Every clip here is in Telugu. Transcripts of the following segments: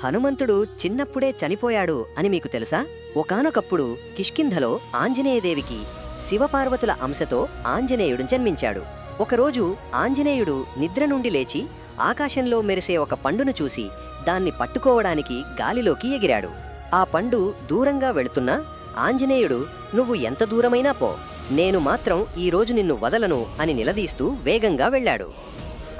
హనుమంతుడు చిన్నప్పుడే చనిపోయాడు అని మీకు తెలుసా? ఒకానొకప్పుడు కిష్కింధలో ఆంజనేయదేవికి శివపార్వతుల అంశతో ఆంజనేయుడు జన్మించాడు. ఒకరోజు ఆంజనేయుడు నిద్ర నుండి లేచి ఆకాశంలో మెరిసే ఒక పండును చూసి దాన్ని పట్టుకోవడానికి గాలిలోకి ఎగిరాడు. ఆ పండు దూరంగా వెళుతున్నా ఆంజనేయుడు, "నువ్వు ఎంత దూరమైనా పో, నేను మాత్రం ఈరోజు నిన్ను వదలను" అని నిలదీస్తూ వేగంగా వెళ్ళాడు.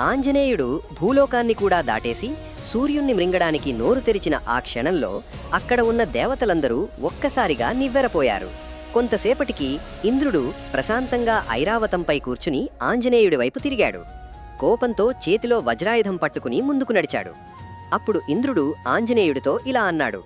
ఆంజనేయుడు భూలోకాన్ని కూడా దాటేసి సూర్యుణ్ణి మృంగడానికి నోరు తెరిచిన ఆ క్షణంలో అక్కడ ఉన్న దేవతలందరూ ఒక్కసారిగా నివ్వెరపోయారు. కొంతసేపటికి ఇంద్రుడు ప్రశాంతంగా ఐరావతంపై కూర్చుని ఆంజనేయుడి వైపు తిరిగాడు. కోపంతో చేతిలో వజ్రాయుధం పట్టుకుని ముందుకు నడిచాడు. అప్పుడు ఇంద్రుడు ఆంజనేయుడితో ఇలా అన్నాడు,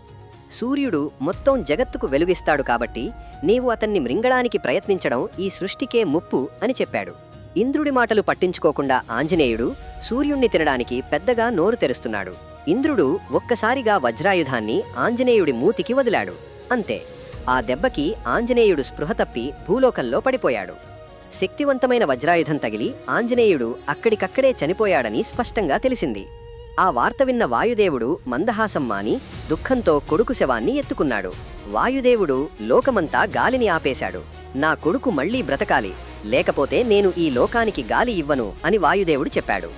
"సూర్యుడు మొత్తం జగత్తుకు వెలుగిస్తాడు కాబట్టి నీవు అతన్ని మృంగడానికి ప్రయత్నించడం ఈ సృష్టికే ముప్పు" అని చెప్పాడు. ఇంద్రుడి మాటలు పట్టించుకోకుండా ఆంజనేయుడు సూర్యుణ్ణి తినడానికి పెద్దగా నోరు తెరుస్తున్నాడు. ఇంద్రుడు ఒక్కసారిగా వజ్రాయుధాన్ని ఆంజనేయుడి మూతికి వదిలాడు. అంతే, ఆ దెబ్బకి ఆంజనేయుడు స్పృహ తప్పి భూలోకంలో పడిపోయాడు. శక్తివంతమైన వజ్రాయుధం తగిలి ఆంజనేయుడు అక్కడికక్కడే చనిపోయాడని స్పష్టంగా తెలిసింది. ఆ వార్త విన్న వాయుదేవుడు మందహాసం మాని దుఃఖంతో కొడుకు శవాన్ని ఎత్తుకున్నాడు. వాయుదేవుడు లోకమంతా గాలిని ఆపేశాడు. "నా కొడుకు మళ్లీ బ్రతకాలి, లేకపోతే నేను ఈ లోకానికి గాలి ఇవ్వను" అని వాయుదేవుడు చెప్పాడు.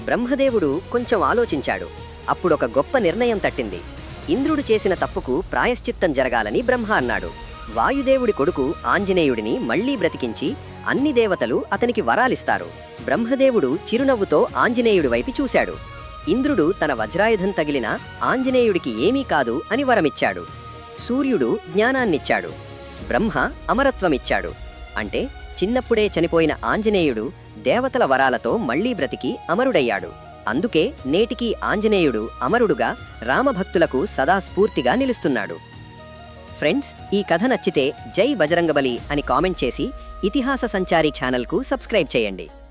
బ్రహ్మదేవుడు కొంచెం ఆలోచించాడు. అప్పుడొక గొప్ప నిర్ణయం తట్టింది. ఇంద్రుడు చేసిన తప్పుకు ప్రాయశ్చిత్తం జరగాలని బ్రహ్మ అన్నాడు. వాయుదేవుడి కొడుకు ఆంజనేయుడిని మళ్లీ బ్రతికించి అన్ని దేవతలు అతనికి వరాలిస్తారు. బ్రహ్మదేవుడు చిరునవ్వుతో ఆంజనేయుడి వైపు చూశాడు. ఇంద్రుడు తన వజ్రాయుధం తగిలినా ఆంజనేయుడికి ఏమీ కాదు అని వరమిచ్చాడు. సూర్యుడు జ్ఞానాన్నిచ్చాడు. బ్రహ్మ అమరత్వమిచ్చాడు. అంటే చిన్నప్పుడే చనిపోయిన ఆంజనేయుడు దేవతల వరాలతో మళ్లీ బ్రతికి అమరుడయ్యాడు. అందుకే నేటికీ ఆంజనేయుడు అమరుడుగా రామభక్తులకు సదా స్ఫూర్తిగా నిలుస్తున్నాడు. ఫ్రెండ్స్, ఈ కథ నచ్చితే జై బజరంగబలి అని కామెంట్ చేసి ఇతిహాస సంచారి ఛానల్కు సబ్స్క్రైబ్ చేయండి.